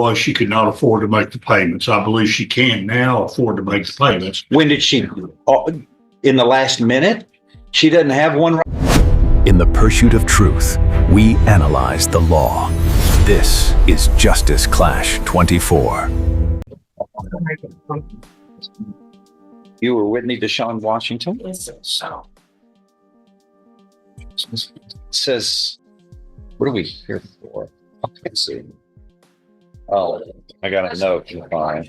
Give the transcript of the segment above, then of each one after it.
Well, she could not afford to make the payments. I believe she can now afford to make the payments. When did she? In the last minute? She doesn't have one. In the pursuit of truth, we analyze the law. This is Justice Clash 24. You were Whitney Deshawn Washington? Yes, sir. It says, what are we here for? Let's see. Oh, I got a note. Fine.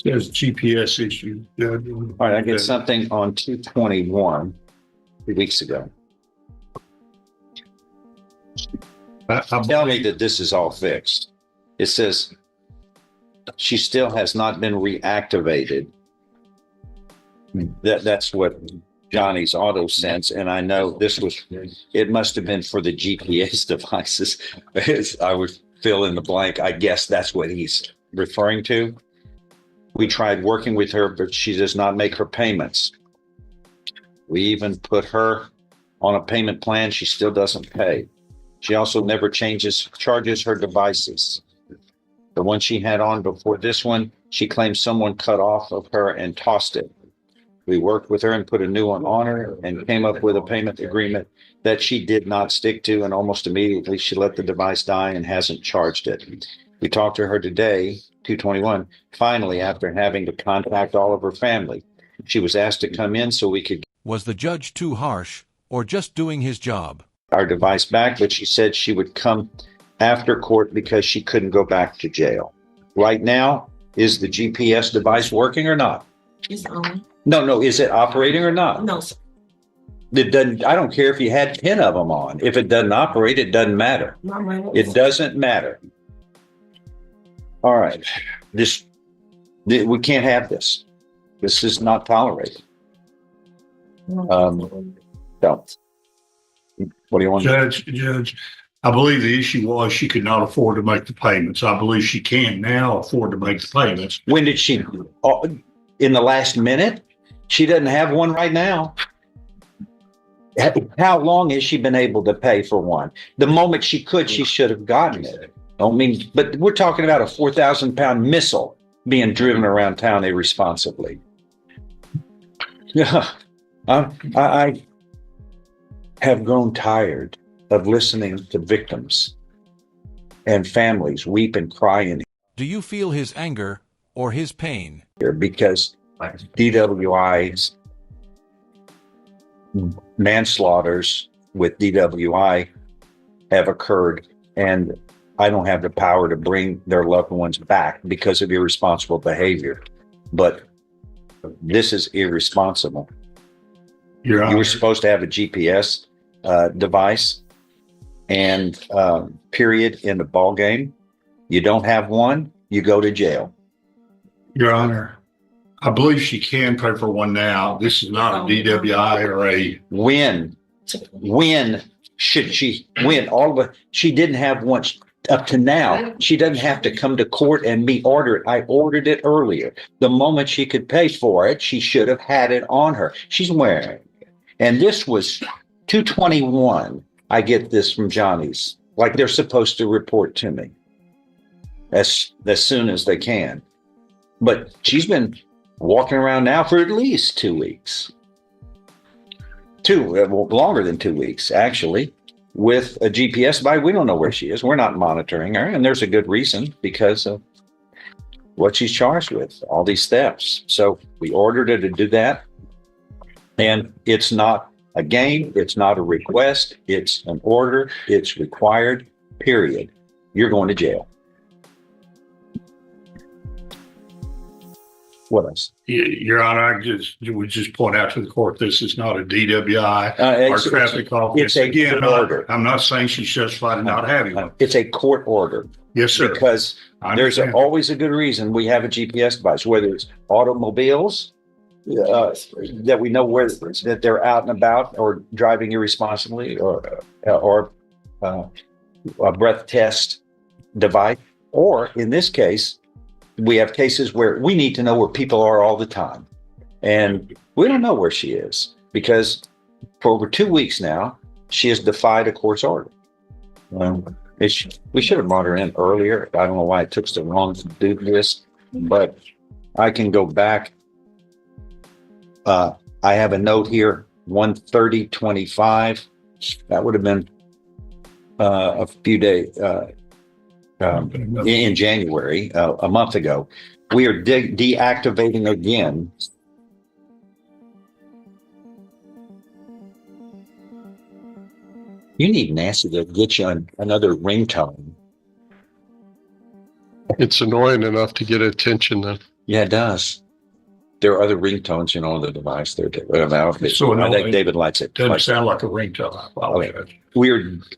There's GPS issue. All right, I get something on 2/21 2 weeks ago. Tell me that this is all fixed. It says she still has not been reactivated. That's what Johnny's auto sense, and I know this was, it must have been for the GPS devices. I would fill in the blank. I guess that's what he's referring to. We tried working with her, but she does not make her payments. We even put her on a payment plan. She still doesn't pay. She also never charges her devices. The one she had on before this one, she claims someone cut off of her and tossed it. We worked with her and put a new one on her and came up with a payment agreement that she did not stick to, and almost immediately she let the device die and hasn't charged it. We talked to her today, 2/21, finally, after having to contact all of her family. She was asked to come in so we could. Was the judge too harsh or just doing his job? Our device back, but she said she would come after court because she couldn't go back to jail. Right now, is the GPS device working or not? It's on. No, is it operating or not? No, sir. It doesn't. I don't care if you had 10 of them on. If it doesn't operate, it doesn't matter. It doesn't matter. All right, we can't have this. This is not tolerated. Don't. What do you want? Judge, I believe the issue was she could not afford to make the payments. I believe she can now afford to make the payments. When did she? In the last minute? She doesn't have one right now. How long has she been able to pay for one? The moment she could, she should have gotten it. But we're talking about a 4,000-pound missile being driven around town irresponsibly. Yeah, I have grown tired of listening to victims and families weep and cry in Do you feel his anger or his pain? here because DWIs, manslaughters with DWI have occurred, and I don't have the power to bring their loved ones back because of irresponsible behavior. But this is irresponsible. You were supposed to have a GPS device and period in the ball game. You don't have one, you go to jail. Your Honor, I believe she can pay for one now. This is not a DWI or a. When should she win? She didn't have one up to now. She doesn't have to come to court and me order it. I ordered it earlier. The moment she could pay for it, she should have had it on her. She's wearing it. And this was 2/21. I get this from Johnny's, like they're supposed to report to me as soon as they can. But she's been walking around now for at least 2 weeks. Longer than 2 weeks, actually, with a GPS device. We don't know where she is. We're not monitoring her. And there's a good reason, because of what she's charged with, all these thefts. So we ordered her to do that. And it's not a game. It's not a request. It's an order. It's required, period. You're going to jail. What else? Your Honor, I would just point out to the court, this is not a DWI or traffic offense. Again, I'm not saying she's justified in not having one. It's a court order. Yes, sir. Because there's always a good reason we have a GPS device, whether it's automobiles that we know that they're out and about or driving irresponsibly, or a breath test device, or in this case, we have cases where we need to know where people are all the time. And we don't know where she is because for over 2 weeks now, she has defied a court's order. We should have brought her in earlier. I don't know why it took so long to do this, but I can go back. I have a note here, 1/30/25. That would have been a few days in January, a month ago. We are deactivating again. You need Nancy to get you another ringtone. It's annoying enough to get attention then. Yeah, it does. There are other ringtones, on the device there. So I think David likes it. Doesn't sound like a ringtone. I apologize.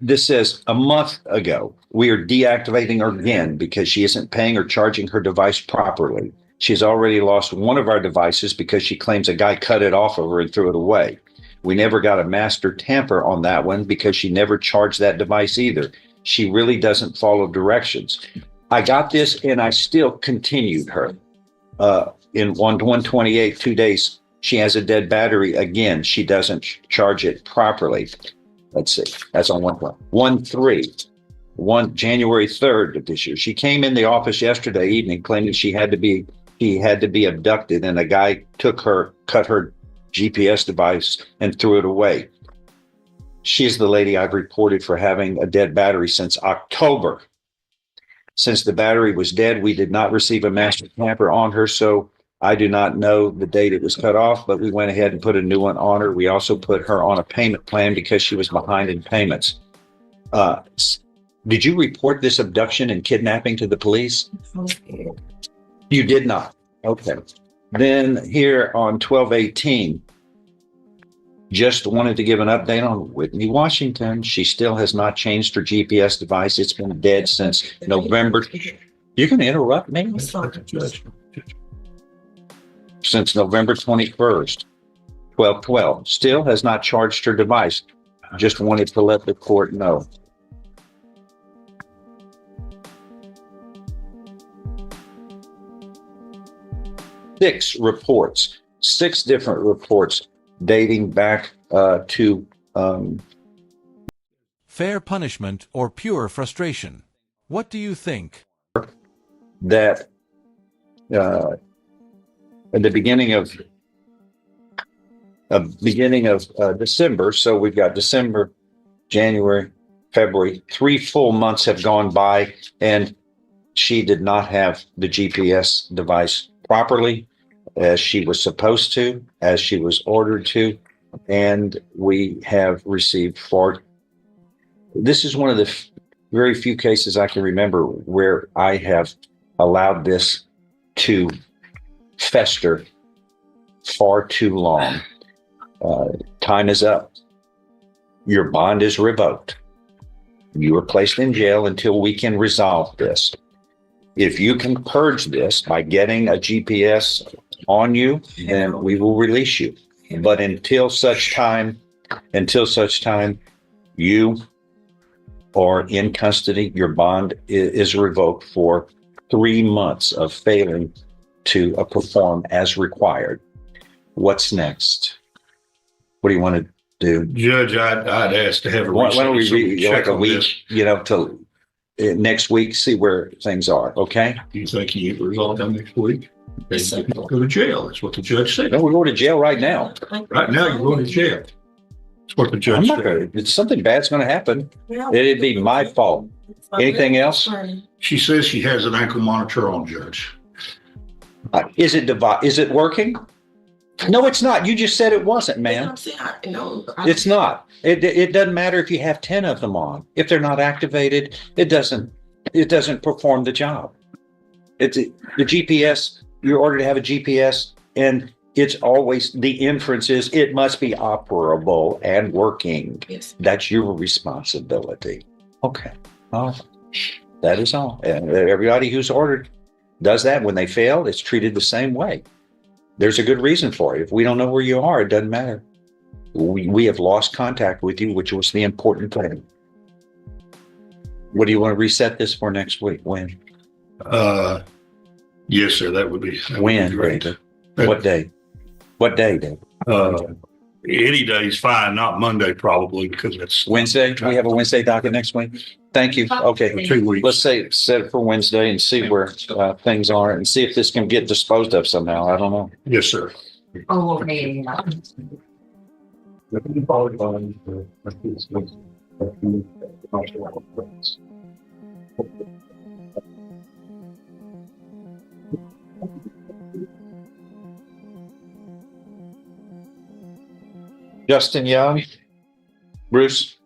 This says a month ago, we are deactivating her again because she isn't paying or charging her device properly. She's already lost one of our devices because she claims a guy cut it off of her and threw it away. We never got a master tamper on that one because she never charged that device either. She really doesn't follow directions. I got this and I still continued her. In 1/1/28, 2 days, she has a dead battery again. She doesn't charge it properly. Let's see. That's on 1/3. January 3rd of this year. She came in the office yesterday evening claiming she had to be abducted, and a guy cut her GPS device and threw it away. She's the lady I've reported for having a dead battery since October. Since the battery was dead, we did not receive a master tamper on her, so I do not know the date it was cut off, but we went ahead and put a new one on her. We also put her on a payment plan because she was behind in payments. Did you report this abduction and kidnapping to the police? You did not. Okay. Then here on 12/18, just wanted to give an update on Whitney Washington. She still has not changed her GPS device. It's been dead since November. You're going to interrupt me? Since November 21st, 12/12. Still has not charged her device. Just wanted to let the court know. Six different reports dating back to fair punishment or pure frustration. What do you think? That at the beginning of December, so we've got December, January, February, 3 full months have gone by, and she did not have the GPS device properly, as she was supposed to, as she was ordered to, and we have received this is one of the very few cases I can remember where I have allowed this to fester far too long. Time is up. Your bond is revoked. You are placed in jail until we can resolve this. If you can purge this by getting a GPS on you, then we will release you. But until such time you are in custody, your bond is revoked for 3 months of failing to perform as required. What's next? What do you want to do? Judge, I'd ask to have a Why don't we check a on week, this. till next week, see where things are, okay? Do you think you get resolved that next week? Yes, sir. Go to jail. That's what the judge said. No, we're going to jail right now. Right now, you're going to jail. That's what the I'm judge not said. going to, it's something bad's going to happen. It'd be my fault. Anything else? She says she has an ankle monitor on, Judge. Is it working? No, it's not. You just said it wasn't, man. It's not. It doesn't matter if you have 10 of them on. If they're not activated, it doesn't perform the job. It's the GPS. You're ordered to have a GPS, and it's always, the inference is it must be operable and working. Yes. That's your responsibility. Okay. All right. That is all. And everybody who's ordered does that. When they fail, it's treated the same way. There's a good reason for it. If we don't know where you are, it doesn't matter. We have lost contact with you, which was the important thing. What do you want to reset this for next week? When? Yes, sir. That would be When, great. David? What day? What day, David? Any day is fine, not Monday probably, because it's Wednesday, we have a Wednesday docket next week. Thank you. Okay. 2 weeks. Let's set it for Wednesday and see where things are and see if this can get disposed of somehow. I don't know. Yes, sir. Oh, okay. Justin Young, Bruce.